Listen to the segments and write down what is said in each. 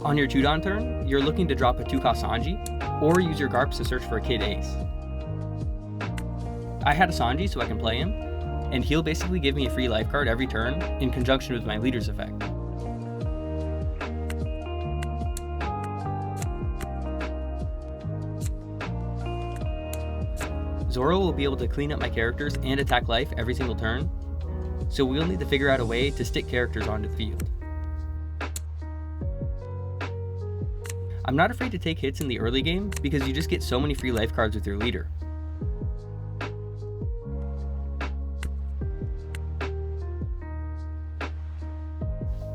On your 2-Don turn, you're looking to drop a 2-cost Sanji, or use your Garps to search for a Kid Ace. I had a Sanji so I can play him, and he'll basically give me a free life card every turn in conjunction with my leader's effect. Zoro will be able to clean up my characters and attack life every single turn, so we'll need to figure out a way to stick characters onto the field. I'm not afraid to take hits in the early game because you just get so many free life cards with your leader.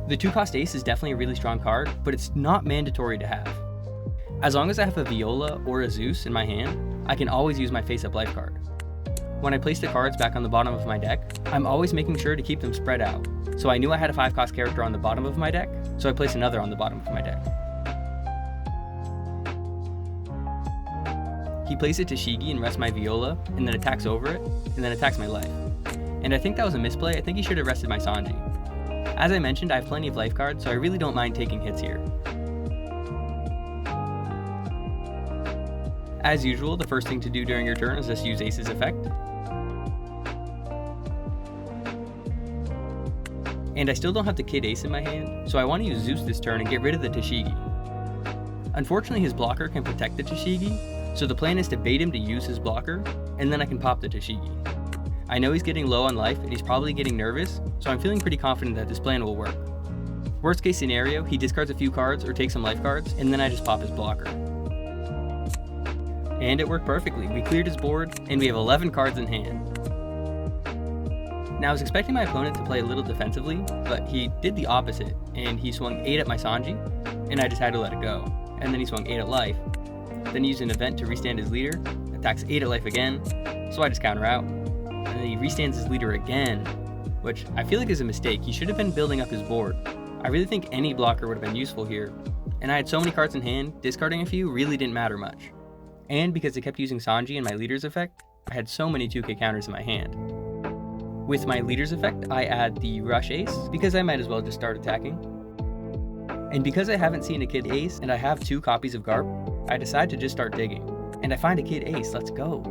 The 2-cost Ace is definitely a really strong card, but it's not mandatory to have. As long as I have a Viola or a Zeus in my hand, I can always use my face-up life card. When I place the cards back on the bottom of my deck, I'm always making sure to keep them spread out. So I knew I had a 5-cost character on the bottom of my deck, so I placed another on the bottom of my deck. He plays a Tashigi and rests my Viola, and then attacks over it, and then attacks my life. And I think that was a misplay. I think he should have rested my Sanji. As I mentioned, I have plenty of life cards, so I really don't mind taking hits here. As usual, the first thing to do during your turn is just use Ace's effect. And I still don't have the Kid Ace in my hand, so I want to use Zeus this turn and get rid of the Tashigi. Unfortunately, his blocker can protect the Tashigi, so the plan is to bait him to use his blocker, and then I can pop the Tashigi. I know he's getting low on life and he's probably getting nervous, so I'm feeling pretty confident that this plan will work. Worst case scenario, he discards a few cards or takes some life cards, and then I just pop his blocker. And it worked perfectly. We cleared his board, and we have 11 cards in hand. Now I was expecting my opponent to play a little defensively, but he did the opposite, and he swung 8 at my Sanji, and I just had to let it go. And then he swung 8 at life. Then he used an event to restand his leader, attacks 8 at life again, so I just counter out. And then he restands his leader again, which I feel like is a mistake. He should have been building up his board. I really think any blocker would have been useful here, and I had so many cards in hand, discarding a few really didn't matter much. And because I kept using Sanji in my leader's effect, I had so many 2k counters in my hand. With my leader's effect, I add the Rush Ace, because I might as well just start attacking. And because I haven't seen a Kid Ace, and I have 2 copies of Garp, I decide to just start digging. And I find a Kid Ace, let's go.